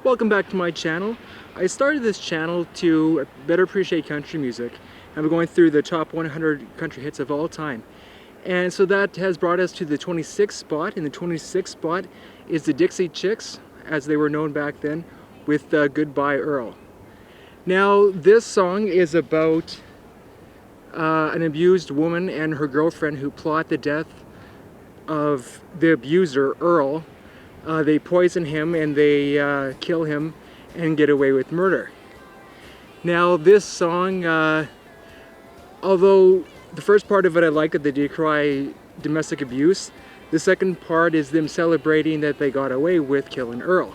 Welcome back to my channel. I started this channel to better appreciate country music. I'm going through the top 100 country hits of all time. And so that has brought us to the 26th spot. And the 26th spot is the Dixie Chicks, as they were known back then, with Goodbye Earl. Now, this song is about an abused woman and her girlfriend who plot the death of the abuser, Earl. They poison him and they kill him and get away with murder. Now this song, although the first part of it I like, that they decry domestic abuse, the second part is them celebrating that they got away with killing Earl.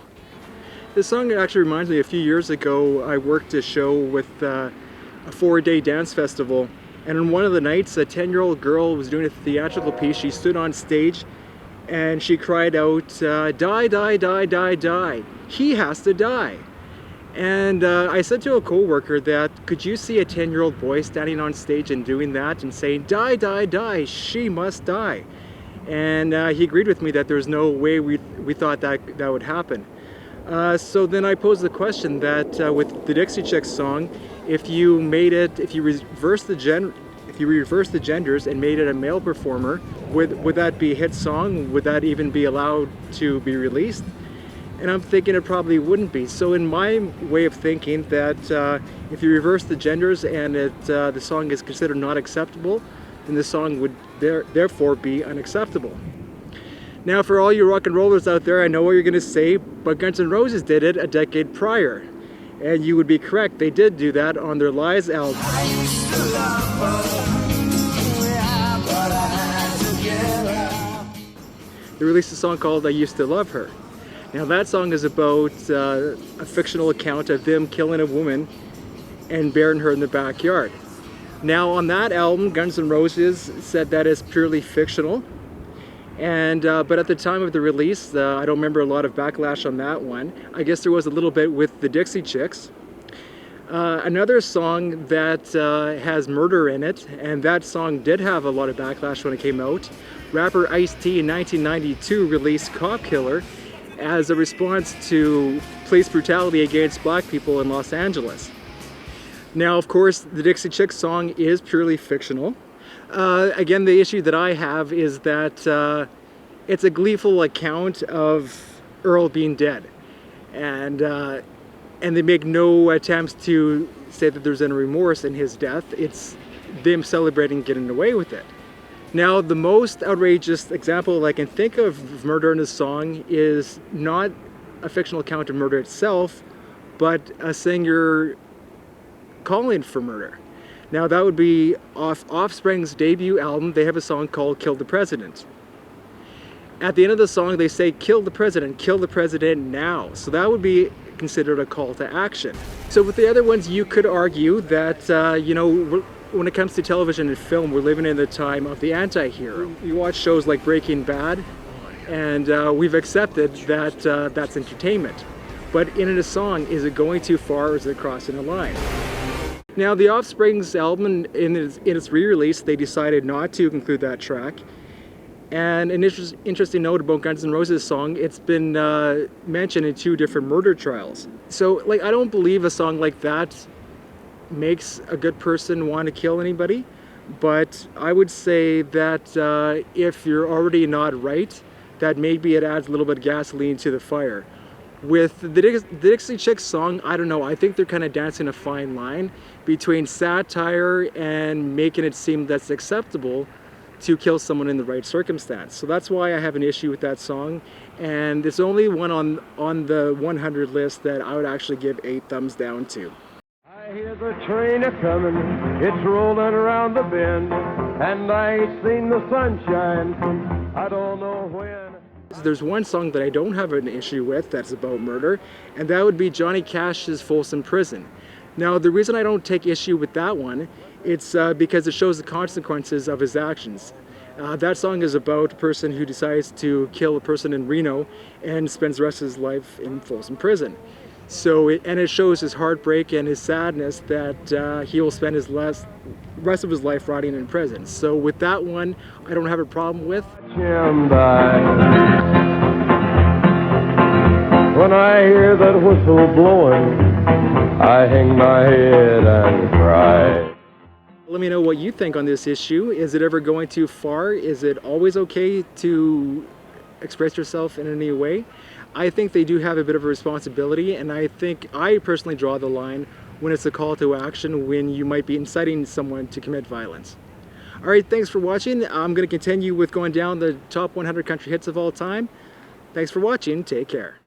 This song actually reminds me, a few years ago I worked a show with a 4-day dance festival, and on one of the nights a 10-year-old girl was doing a theatrical piece. She stood on stage and she cried out, die, die, die, die, die. He has to die. And I said to a co-worker that, could you see a 10-year-old boy standing on stage and doing that and saying, die, die, die, she must die? And he agreed with me that there's no way we thought that would happen. So then I posed the question that with the Dixie Chicks song, if you reverse the genders and made it a male performer, would that be a hit song? Would that even be allowed to be released? And I'm thinking it probably wouldn't be. So in my way of thinking, that if you reverse the genders and the song is considered not acceptable, then the song would therefore be unacceptable. Now, for all you rock and rollers out there, I know what you're going to say, but Guns N' Roses did it a decade prior. And you would be correct, they did do that on their Lies album. They released a song called I Used to Love Her. Now that song is about a fictional account of them killing a woman and burying her in the backyard. Now on that album, Guns N' Roses said that is purely fictional. And but at the time of the release, I don't remember a lot of backlash on that one. I guess there was a little bit with the Dixie Chicks. Another song that has murder in it, and that song did have a lot of backlash when it came out. Rapper Ice-T in 1992 released Cop Killer as a response to police brutality against black people in Los Angeles. Now, of course, the Dixie Chicks song is purely fictional. Again, the issue that I have is that it's a gleeful account of Earl being dead, and they make no attempts to say that there's any remorse in his death. It's them celebrating getting away with it. Now, the most outrageous example I can think of murder in the song is not a fictional account of murder itself, but a singer calling for murder. Now that would be off Offspring's debut album. They have a song called Kill the President. At the end of the song they say, kill the president now. So that would be considered a call to action. So with the other ones, you could argue that, you know, when it comes to television and film, we're living in the time of the anti-hero. You watch shows like Breaking Bad, and we've accepted that that's entertainment. But in a song, is it going too far, or is it crossing a line? Now, the Offspring's album, in its re-release, they decided not to include that track. And an interesting note about Guns N' Roses' song, it's been mentioned in 2 different murder trials. So, like, I don't believe a song like that makes a good person want to kill anybody. But I would say that if you're already not right, that maybe it adds a little bit of gasoline to the fire. With the Dixie Chicks song, I don't know, I think they're kind of dancing a fine line between satire and making it seem that's acceptable to kill someone in the right circumstance. So that's why I have an issue with that song, and it's only one on the 100 list that I would actually give 8 thumbs down to. I hear the train a-comin', it's rollin' around the bend, and I ain't seen the sunshine, I don't know when. There's one song that I don't have an issue with that's about murder, and that would be Johnny Cash's Folsom Prison. Now, the reason I don't take issue with that one, it's because it shows the consequences of his actions. That song is about a person who decides to kill a person in Reno and spends the rest of his life in Folsom Prison. So, it shows his heartbreak and his sadness that he will spend his rest of his life rotting in prison. So with that one, I don't have a problem with. Well, When I hear that whistle blowing, I hang my head and cry. Let me know what you think on this issue. Is it ever going too far? Is it always okay to express yourself in any way? I think they do have a bit of a responsibility, and I think I personally draw the line when it's a call to action, when you might be inciting someone to commit violence. All right, thanks for watching. I'm going to continue with going down the top 100 country hits of all time. Thanks for watching. Take care.